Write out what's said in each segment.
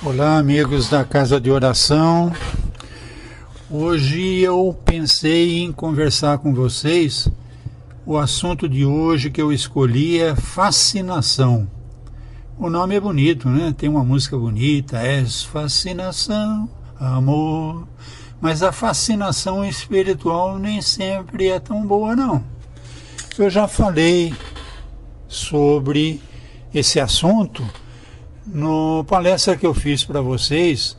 Olá, amigos da Casa de Oração. Hoje eu pensei em conversar com vocês. O assunto de hoje que eu escolhi é fascinação. O nome é bonito, né? Tem uma música bonita, fascinação, amor. Mas a fascinação espiritual nem sempre é tão boa, não. Eu já falei sobre esse assunto no palestra que eu fiz para vocês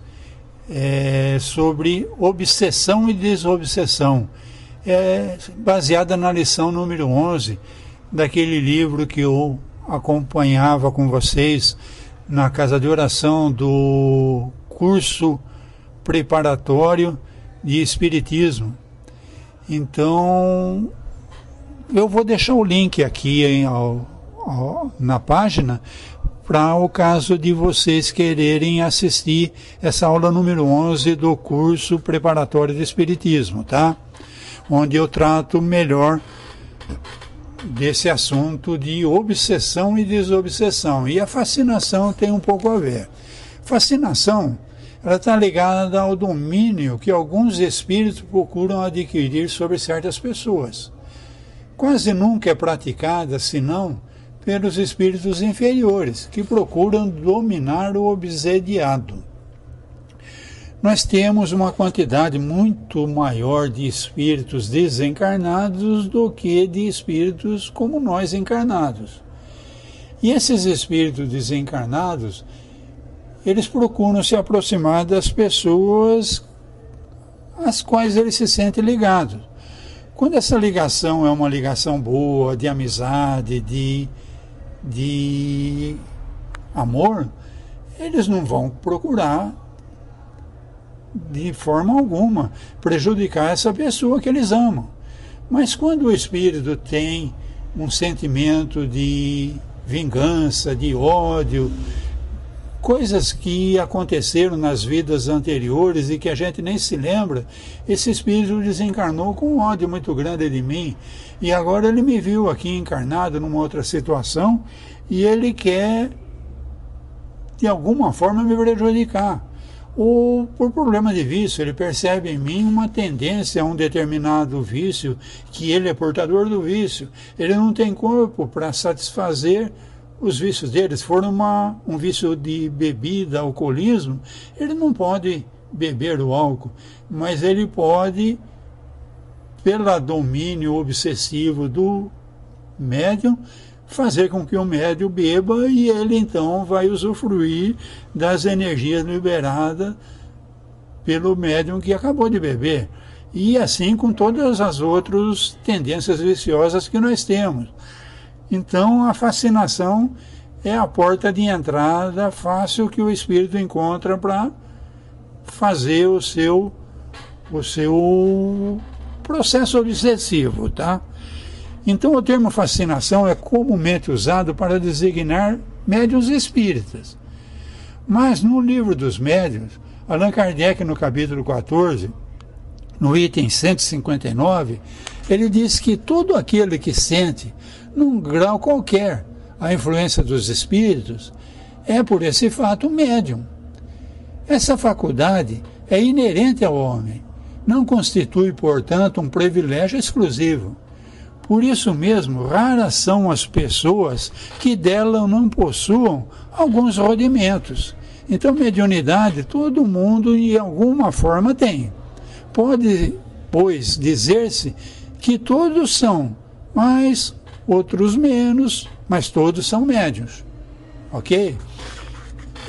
sobre obsessão e desobsessão, baseada na lição número 11 daquele livro que eu acompanhava com vocês na Casa de Oração do curso preparatório de Espiritismo. Então, eu vou deixar o link aqui na página para o caso de vocês quererem assistir essa aula número 11 do curso preparatório de Espiritismo, tá? Onde eu trato melhor desse assunto de obsessão e desobsessão. E a fascinação tem um pouco a ver. Fascinação, ela está ligada ao domínio que alguns espíritos procuram adquirir sobre certas pessoas. Quase nunca é praticada, senão pelos espíritos inferiores, que procuram dominar o obsediado. Nós temos uma quantidade muito maior de espíritos desencarnados do que de espíritos como nós encarnados. E esses espíritos desencarnados, eles procuram se aproximar das pessoas às quais eles se sentem ligados. Quando essa ligação é uma ligação boa, de amizade, de amor, eles não vão procurar de forma alguma prejudicar essa pessoa que eles amam. Mas quando o espírito tem um sentimento de vingança, de ódio, coisas que aconteceram nas vidas anteriores e que a gente nem se lembra, esse espírito desencarnou com um ódio muito grande de mim, e agora ele me viu aqui encarnado numa outra situação, e ele quer, de alguma forma, me prejudicar. Ou por problema de vício, ele percebe em mim uma tendência a um determinado vício, que ele é portador do vício. Ele não tem corpo para satisfazer os vícios dele. Se for um vício de bebida, alcoolismo, ele não pode beber o álcool, mas ele pode, pelo domínio obsessivo do médium, fazer com que o médium beba, e ele então vai usufruir das energias liberadas pelo médium que acabou de beber. E assim com todas as outras tendências viciosas que nós temos. Então, a fascinação é a porta de entrada fácil que o espírito encontra para fazer o seu processo obsessivo, tá? Então, o termo fascinação é comumente usado para designar médiuns espíritas. Mas, no livro dos médiuns, Allan Kardec, no capítulo 14, no item 159, ele diz que todo aquele que sente, num grau qualquer, a influência dos espíritos, é por esse fato médium. Essa faculdade é inerente ao homem, não constitui, portanto, um privilégio exclusivo. Por isso mesmo, raras são as pessoas que dela não possuam alguns rudimentos. Então, mediunidade, todo mundo, de alguma forma, tem. Pode, pois, dizer-se que todos são, mas outros menos, mas todos são médiuns. Ok?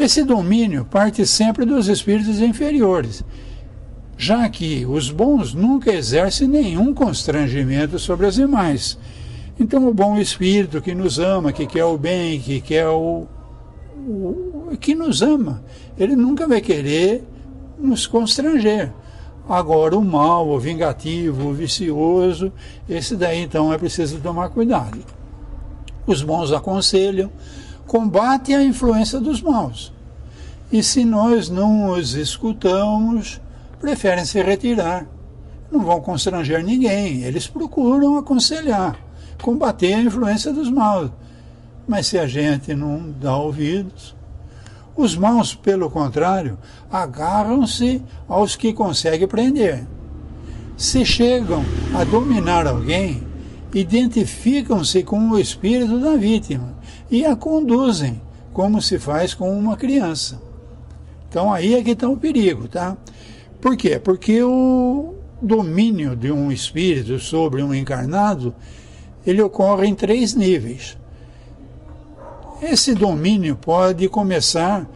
Esse domínio parte sempre dos espíritos inferiores, já que os bons nunca exercem nenhum constrangimento sobre os demais. Então, o bom espírito que nos ama, que quer o bem, que quer que nos ama, ele nunca vai querer nos constranger. Agora, o mal, o vingativo, o vicioso, esse daí, então, é preciso tomar cuidado. Os bons aconselham, combatem a influência dos maus. E se nós não os escutamos, preferem se retirar. Não vão constranger ninguém, eles procuram aconselhar, combater a influência dos maus. Mas se a gente não dá ouvidos, Os maus, pelo contrário, agarram-se aos que conseguem prender. Se chegam a dominar alguém, identificam-se com o espírito da vítima e a conduzem, como se faz com uma criança. Então aí é que está o perigo, tá? Por quê? Porque o domínio de um espírito sobre um encarnado, ele ocorre em 3 níveis. Esse domínio pode começar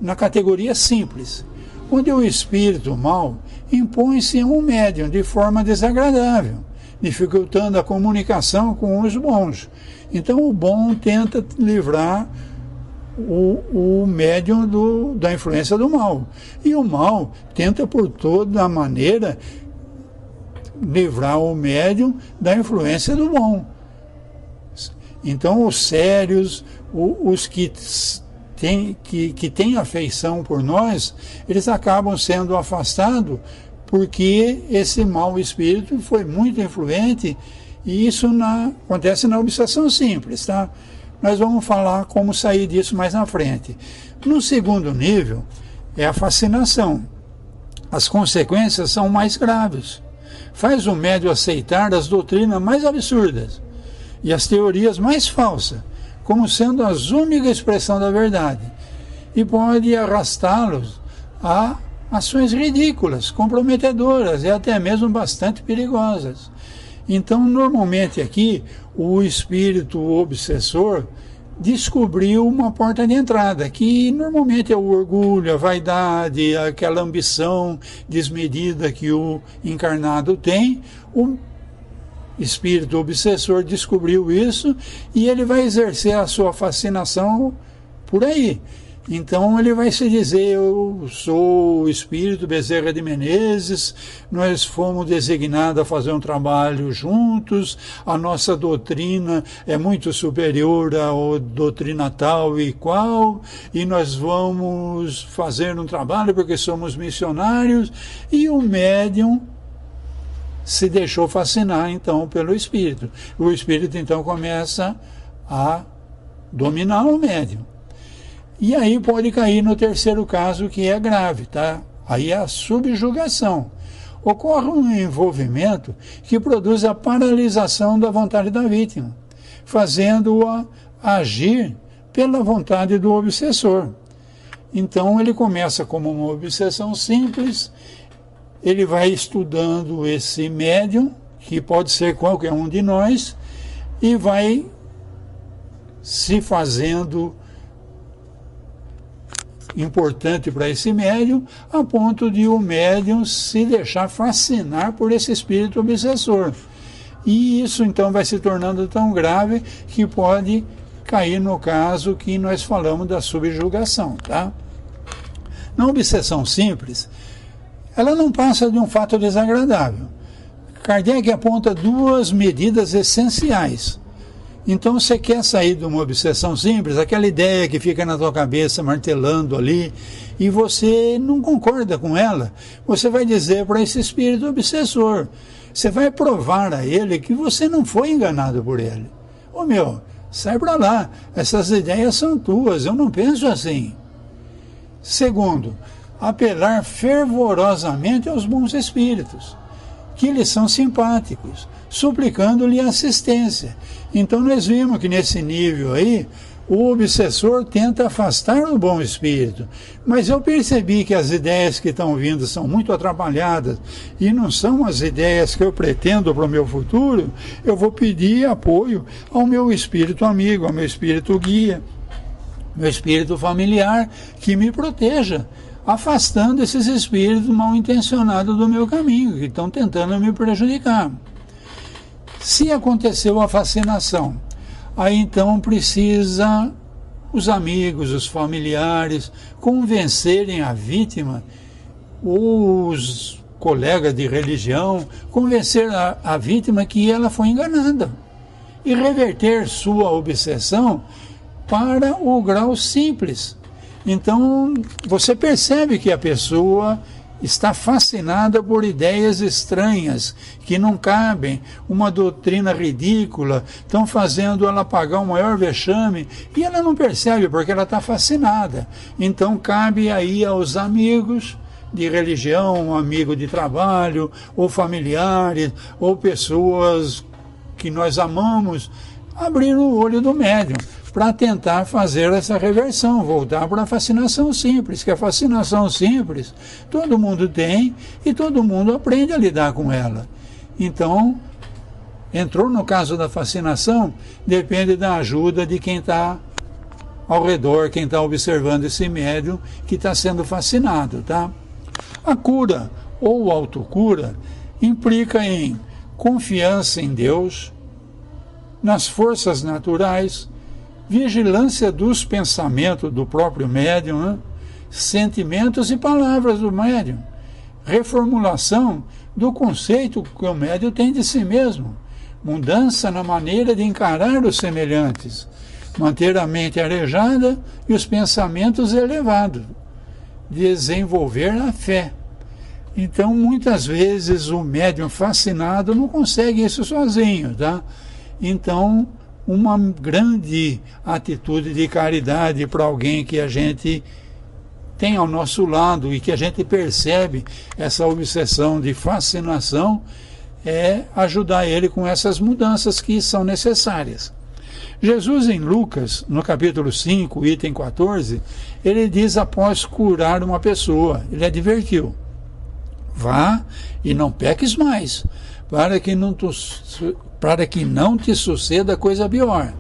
na categoria simples, onde o espírito mau impõe-se a um médium de forma desagradável, dificultando a comunicação com os bons. Então o bom tenta livrar o médium da influência do mal. E o mal tenta por toda maneira livrar o médium da influência do bom. Então os sérios, os que têm afeição por nós, eles acabam sendo afastados porque esse mau espírito foi muito influente, e isso acontece na obsessão simples, tá? Nós vamos falar como sair disso mais na frente. No segundo nível, é a fascinação. As consequências são mais graves. Faz o médium aceitar as doutrinas mais absurdas e as teorias mais falsas, como sendo as única expressão da verdade, e pode arrastá-los a ações ridículas, comprometedoras e até mesmo bastante perigosas. Então, normalmente aqui, o espírito obsessor descobriu uma porta de entrada, que normalmente é o orgulho, a vaidade, aquela ambição desmedida que o encarnado tem. O espírito obsessor descobriu isso e ele vai exercer a sua fascinação por aí. Então ele vai se dizer: eu sou o espírito Bezerra de Menezes, nós fomos designados a fazer um trabalho juntos, a nossa doutrina é muito superior à doutrina tal e qual, e nós vamos fazer um trabalho porque somos missionários. E o médium se deixou fascinar então pelo espírito. O espírito então começa a dominar o médium. E aí pode cair no terceiro caso, que é grave, tá? Aí é a subjugação. Ocorre um envolvimento que produz a paralisação da vontade da vítima, fazendo-a agir pela vontade do obsessor. Então ele começa como uma obsessão simples, ele vai estudando esse médium, que pode ser qualquer um de nós, e vai se fazendo importante para esse médium, a ponto de o médium se deixar fascinar por esse espírito obsessor. E isso então vai se tornando tão grave que pode cair no caso que nós falamos da subjugação, tá? Na obsessão simples, ela não passa de um fato desagradável. Kardec aponta 2 medidas essenciais. Então você quer sair de uma obsessão simples, aquela ideia que fica na tua cabeça martelando ali, e você não concorda com ela, você vai dizer para esse espírito obsessor, você vai provar a ele que você não foi enganado por ele. Ô meu, sai para lá, essas ideias são tuas, eu não penso assim. Segundo, apelar fervorosamente aos bons espíritos, que lhes são simpáticos, suplicando-lhe assistência. Então nós vimos que nesse nível aí, o obsessor tenta afastar o bom espírito, mas eu percebi que as ideias que estão vindo são muito atrapalhadas e não são as ideias que eu pretendo para o meu futuro. Eu vou pedir apoio ao meu espírito amigo, ao meu espírito guia, meu espírito familiar, que me proteja, afastando esses espíritos mal intencionados do meu caminho, que estão tentando me prejudicar. Se aconteceu a fascinação, aí então precisa os amigos, os familiares, convencerem a vítima, os colegas de religião, convencer a vítima que ela foi enganada e reverter sua obsessão para o grau simples. Então você percebe que a pessoa está fascinada por ideias estranhas, que não cabem, uma doutrina ridícula, estão fazendo ela pagar o maior vexame, e ela não percebe porque ela está fascinada. Então cabe aí aos amigos de religião, um amigo de trabalho, ou familiares, ou pessoas que nós amamos, abrir o olho do médium para tentar fazer essa reversão, voltar para a fascinação simples, que a fascinação simples todo mundo tem e todo mundo aprende a lidar com ela. Então, entrou no caso da fascinação, depende da ajuda de quem está ao redor, quem está observando esse médium que está sendo fascinado, tá? A cura ou autocura implica em confiança em Deus, nas forças naturais, vigilância dos pensamentos do próprio médium, né? Sentimentos e palavras do médium, reformulação do conceito que o médium tem de si mesmo, mudança na maneira de encarar os semelhantes, manter a mente arejada e os pensamentos elevados, desenvolver a fé. Então, muitas vezes, o médium fascinado não consegue isso sozinho, tá? Então, uma grande atitude de caridade para alguém que a gente tem ao nosso lado e que a gente percebe essa obsessão de fascinação é ajudar ele com essas mudanças que são necessárias. Jesus, em Lucas, no capítulo 5, item 14, ele diz após curar uma pessoa, ele advertiu: vá e não peques mais, para que não te suceda coisa pior.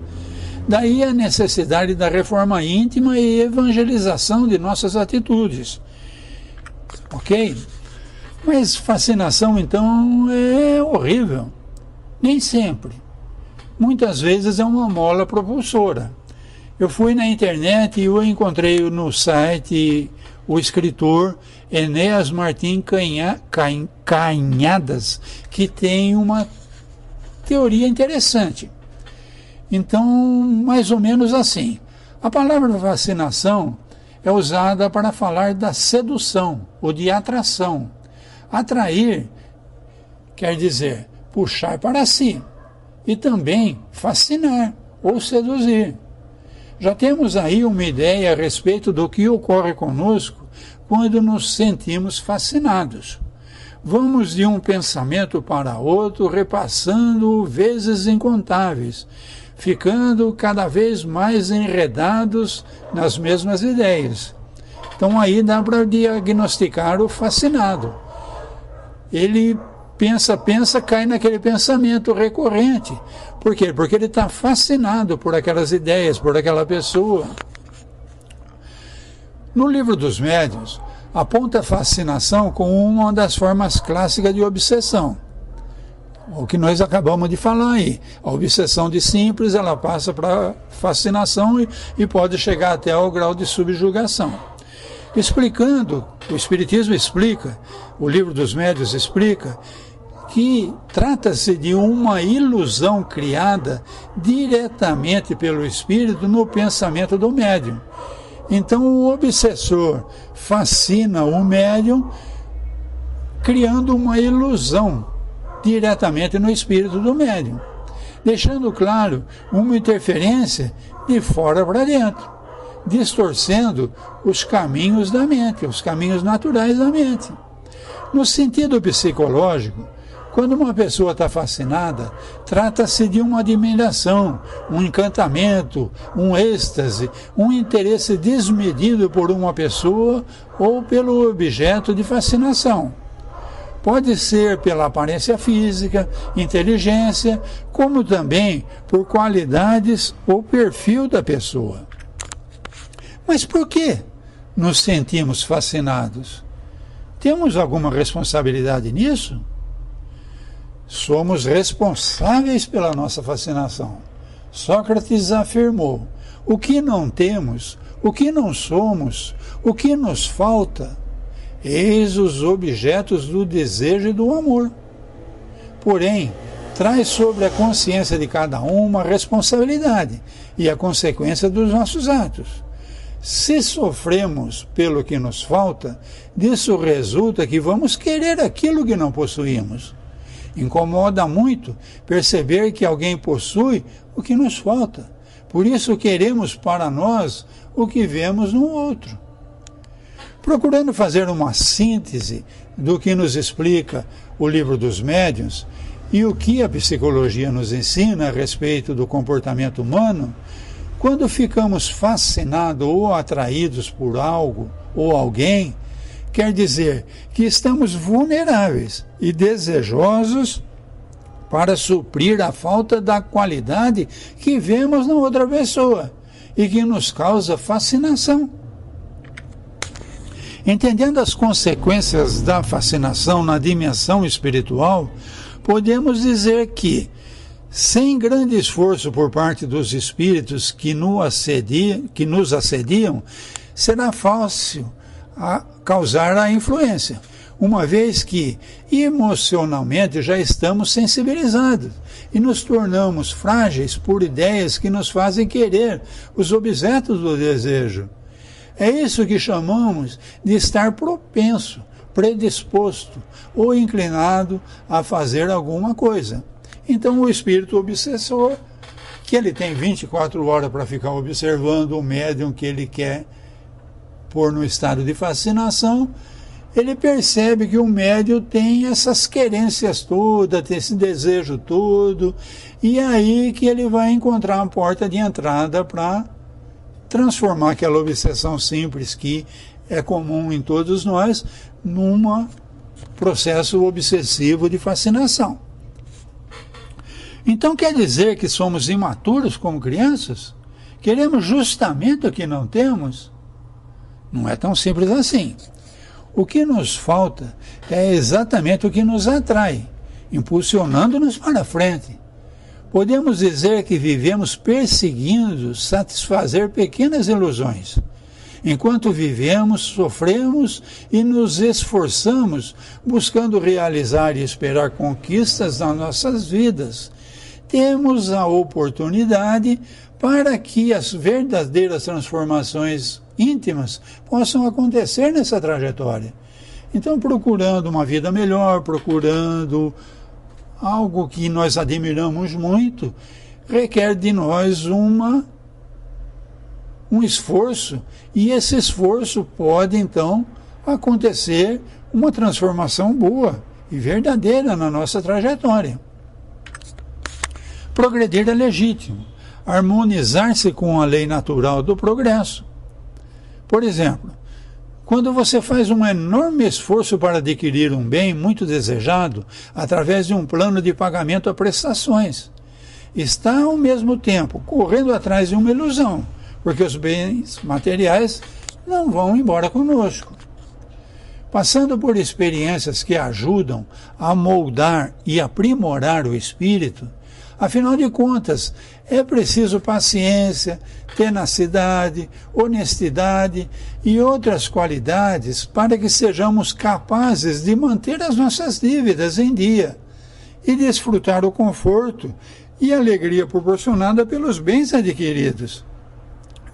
Daí a necessidade da reforma íntima e evangelização de nossas atitudes. Ok? Mas fascinação, então, é horrível. Nem sempre. Muitas vezes é uma mola propulsora. Eu fui na internet e eu encontrei no site o escritor Enéas Martins Canhadas, que tem uma teoria interessante. Então, mais ou menos assim. A palavra fascinação é usada para falar da sedução ou de atração. Atrair quer dizer puxar para si e também fascinar ou seduzir. Já temos aí uma ideia a respeito do que ocorre conosco quando nos sentimos fascinados. Vamos de um pensamento para outro, repassando vezes incontáveis, ficando cada vez mais enredados nas mesmas ideias. Então aí dá para diagnosticar o fascinado. Ele pensa, cai naquele pensamento recorrente. Por quê? Porque ele está fascinado por aquelas ideias, por aquela pessoa. No Livro dos Médiuns, aponta a fascinação como uma das formas clássicas de obsessão. O que nós acabamos de falar aí. A obsessão de simples, ela passa para fascinação e pode chegar até ao grau de subjugação. Explicando, o Espiritismo explica, o Livro dos Médiuns explica, que trata-se de uma ilusão criada diretamente pelo espírito no pensamento do médium. Então o obsessor fascina o médium criando uma ilusão diretamente no espírito do médium, deixando claro uma interferência de fora para dentro, distorcendo os caminhos da mente, os caminhos naturais da mente. No sentido psicológico, quando uma pessoa está fascinada, trata-se de uma admiração, um encantamento, um êxtase, um interesse desmedido por uma pessoa ou pelo objeto de fascinação. Pode ser pela aparência física, inteligência, como também por qualidades ou perfil da pessoa. Mas por que nos sentimos fascinados? Temos alguma responsabilidade nisso? Somos responsáveis pela nossa fascinação. Sócrates afirmou: o que não temos, o que não somos, o que nos falta, eis os objetos do desejo e do amor. Porém, traz sobre a consciência de cada um uma responsabilidade e a consequência dos nossos atos. Se sofremos pelo que nos falta, disso resulta que vamos querer aquilo que não possuímos. Incomoda muito perceber que alguém possui o que nos falta. Por isso queremos para nós o que vemos no outro. Procurando fazer uma síntese do que nos explica o Livro dos Médiuns e o que a psicologia nos ensina a respeito do comportamento humano, quando ficamos fascinados ou atraídos por algo ou alguém, quer dizer que estamos vulneráveis e desejosos para suprir a falta da qualidade que vemos na outra pessoa e que nos causa fascinação. Entendendo as consequências da fascinação na dimensão espiritual, podemos dizer que, sem grande esforço por parte dos espíritos que nos assediam, será fácil causar a influência, uma vez que emocionalmente já estamos sensibilizados e nos tornamos frágeis por ideias que nos fazem querer os objetos do desejo. É isso que chamamos de estar propenso, predisposto ou inclinado a fazer alguma coisa. Então o espírito obsessor, que ele tem 24 horas para ficar observando o médium que ele quer pôr no estado de fascinação, ele percebe que o médium tem essas querências todas, tem esse desejo todo, e é aí que ele vai encontrar uma porta de entrada para transformar aquela obsessão simples que é comum em todos nós num processo obsessivo de fascinação. Então quer dizer que somos imaturos como crianças? Queremos justamente o que não temos? Não é tão simples assim. O que nos falta é exatamente o que nos atrai, impulsionando-nos para frente. Podemos dizer que vivemos perseguindo satisfazer pequenas ilusões. Enquanto vivemos, sofremos e nos esforçamos buscando realizar e esperar conquistas nas nossas vidas. Temos a oportunidade para que as verdadeiras transformações íntimas possam acontecer nessa trajetória. Então, procurando uma vida melhor, procurando algo que nós admiramos muito, requer de nós um esforço, e esse esforço pode, então, acontecer uma transformação boa e verdadeira na nossa trajetória. Progredir é legítimo, harmonizar-se com a lei natural do progresso. Por exemplo, quando você faz um enorme esforço para adquirir um bem muito desejado através de um plano de pagamento a prestações, está ao mesmo tempo correndo atrás de uma ilusão, porque os bens materiais não vão embora conosco. Passando por experiências que ajudam a moldar e aprimorar o espírito, afinal de contas, é preciso paciência, tenacidade, honestidade e outras qualidades para que sejamos capazes de manter as nossas dívidas em dia e desfrutar o conforto e alegria proporcionada pelos bens adquiridos,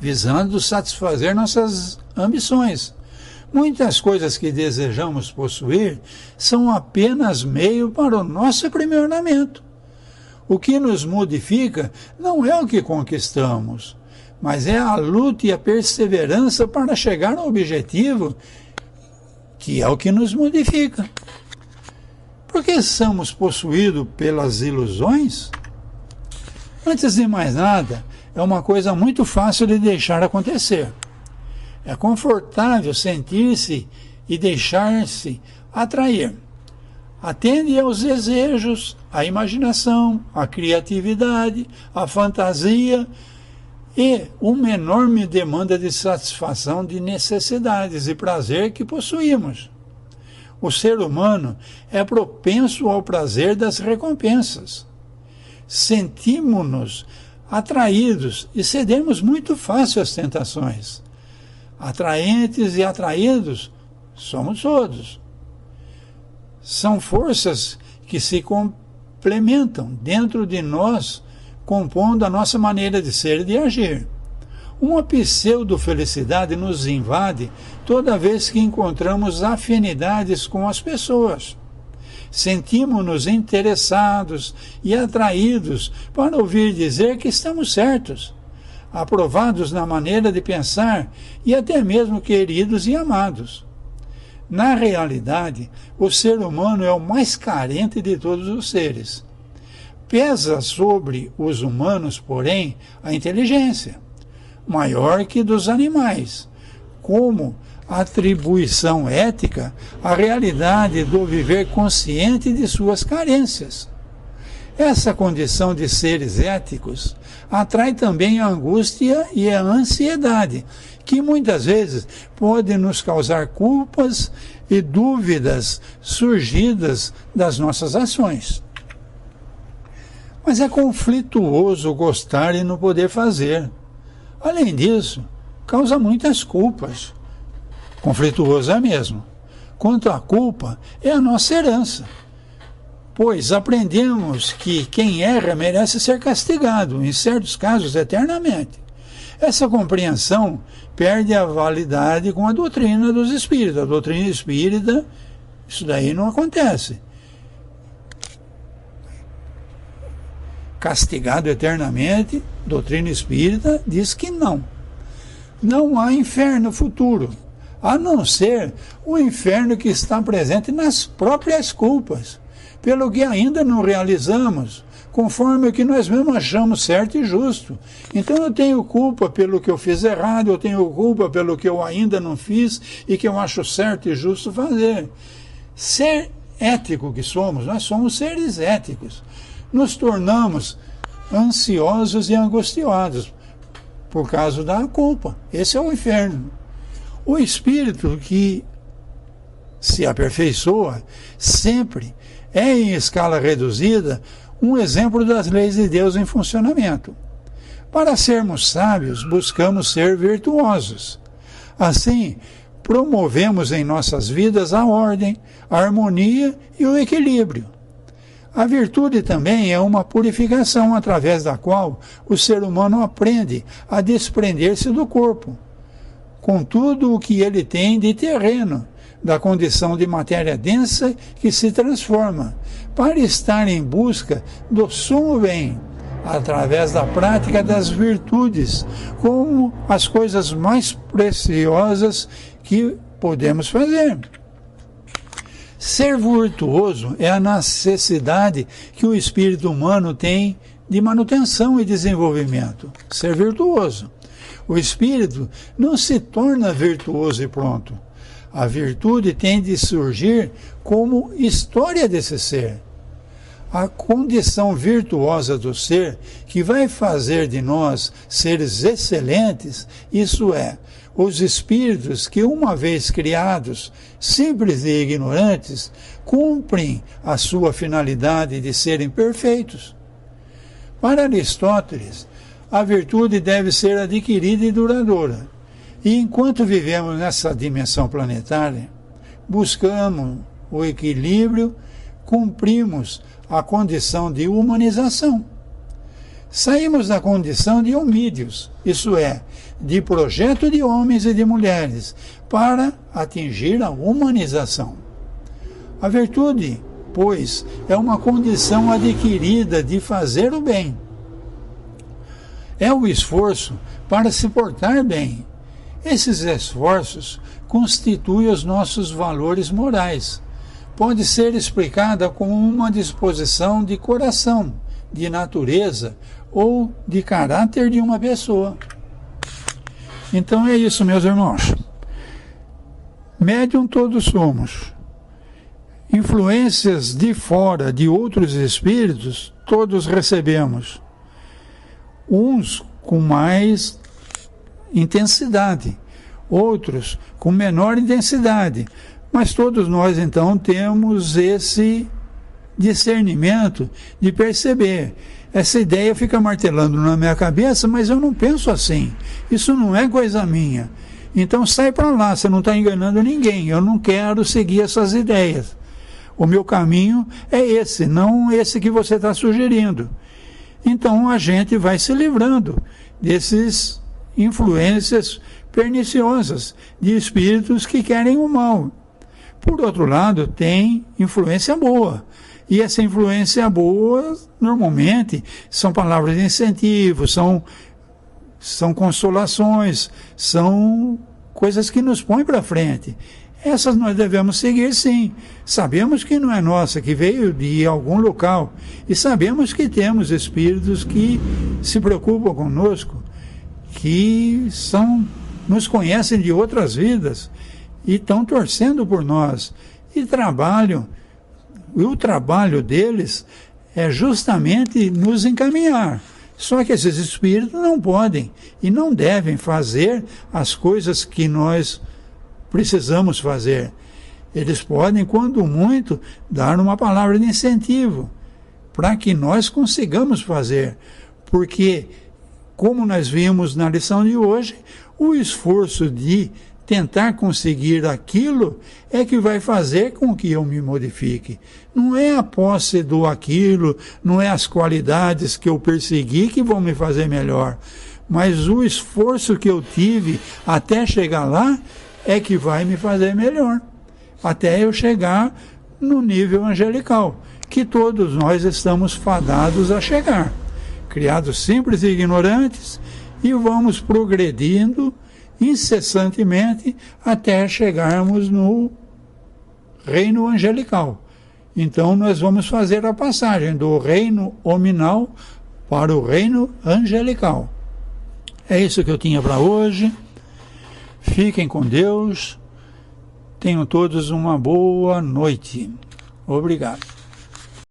visando satisfazer nossas ambições. Muitas coisas que desejamos possuir são apenas meio para o nosso aprimoramento. O que nos modifica não é o que conquistamos, mas é a luta e a perseverança para chegar ao objetivo, que é o que nos modifica. Por que somos possuídos pelas ilusões? Antes de mais nada, é uma coisa muito fácil de deixar acontecer. É confortável sentir-se e deixar-se atrair. Atende aos desejos, à imaginação, à criatividade, à fantasia e uma enorme demanda de satisfação de necessidades e prazer que possuímos. O ser humano é propenso ao prazer das recompensas. Sentimos-nos atraídos e cedemos muito fácil às tentações. Atraentes e atraídos somos todos. São forças que se complementam dentro de nós, compondo a nossa maneira de ser e de agir. Uma pseudo-felicidade nos invade toda vez que encontramos afinidades com as pessoas. Sentimos-nos interessados e atraídos para ouvir dizer que estamos certos, aprovados na maneira de pensar e até mesmo queridos e amados. Na realidade, o ser humano é o mais carente de todos os seres. Pesa sobre os humanos, porém, a inteligência, maior que dos animais, como atribuição ética à realidade do viver consciente de suas carências. Essa condição de seres éticos atrai também a angústia e a ansiedade, que muitas vezes podem nos causar culpas e dúvidas surgidas das nossas ações. Mas é conflituoso gostar e não poder fazer. Além disso, causa muitas culpas. Conflituoso é mesmo. Quanto à culpa, é a nossa herança. Pois aprendemos que quem erra merece ser castigado, em certos casos eternamente. Essa compreensão perde a validade com a doutrina dos espíritos. A doutrina espírita, isso daí não acontece. Castigado eternamente, doutrina espírita diz que não. Não há inferno futuro, a não ser o inferno que está presente nas próprias culpas, pelo que ainda não realizamos, conforme o que nós mesmos achamos certo e justo. Então eu tenho culpa pelo que eu fiz errado, eu tenho culpa pelo que eu ainda não fiz e que eu acho certo e justo fazer. Ser ético que somos, nós somos seres éticos. Nos tornamos ansiosos e angustiosos por causa da culpa. Esse é o inferno. O espírito que se aperfeiçoa sempre é, em escala reduzida, um exemplo das leis de Deus em funcionamento. Para sermos sábios, buscamos ser virtuosos. Assim, promovemos em nossas vidas a ordem, a harmonia e o equilíbrio. A virtude também é uma purificação através da qual o ser humano aprende a desprender-se do corpo, com tudo o que ele tem de terreno, da condição de matéria densa que se transforma, para estar em busca do sumo bem, através da prática das virtudes, como as coisas mais preciosas que podemos fazer. Ser virtuoso é a necessidade que o espírito humano tem de manutenção e desenvolvimento. Ser virtuoso. O espírito não se torna virtuoso e pronto. A virtude tem de surgir como história desse ser. A condição virtuosa do ser, que vai fazer de nós seres excelentes, isso é, os espíritos que, uma vez criados, simples e ignorantes, cumprem a sua finalidade de serem perfeitos. Para Aristóteles, a virtude deve ser adquirida e duradoura. E enquanto vivemos nessa dimensão planetária, buscamos o equilíbrio, cumprimos a condição de humanização. Saímos da condição de homídeos, isso é, de projeto de homens e de mulheres, para atingir a humanização. A virtude, pois, é uma condição adquirida de fazer o bem. É o esforço para se portar bem. Esses esforços constituem os nossos valores morais. Pode ser explicada como uma disposição de coração, de natureza ou de caráter de uma pessoa. Então é isso, meus irmãos. Médium todos somos. Influências de fora de outros espíritos todos recebemos. Uns com mais intensidade, outros com menor intensidade. Mas todos nós, então, temos esse discernimento de perceber. Essa ideia fica martelando na minha cabeça, mas eu não penso assim. Isso não é coisa minha. Então sai para lá, você não está enganando ninguém. Eu não quero seguir essas ideias. O meu caminho é esse, não esse que você está sugerindo. Então a gente vai se livrando desses influências perniciosas de espíritos que querem o mal. Por outro lado, tem influência boa. E essa influência boa, normalmente, são palavras de incentivo, são consolações, são coisas que nos põem para frente. Essas nós devemos seguir, sim. Sabemos que não é nossa, que veio de algum local. E sabemos que temos espíritos que se preocupam conosco, que nos conhecem de outras vidas e estão torcendo por nós e trabalham. E o trabalho deles é justamente nos encaminhar. Só que esses espíritos não podem e não devem fazer as coisas que nós precisamos fazer. Eles podem, quando muito, dar uma palavra de incentivo para que nós consigamos fazer. Porque, como nós vimos na lição de hoje, o esforço de tentar conseguir aquilo é que vai fazer com que eu me modifique. Não é a posse do aquilo, não é as qualidades que eu persegui que vão me fazer melhor, mas o esforço que eu tive até chegar lá é que vai me fazer melhor, até eu chegar no nível angelical, que todos nós estamos fadados a chegar, criados simples e ignorantes, e vamos progredindo incessantemente até chegarmos no reino angelical. Então nós vamos fazer a passagem do reino hominal para o reino angelical. É isso que eu tinha para hoje. Fiquem com Deus. Tenham todos uma boa noite. Obrigado.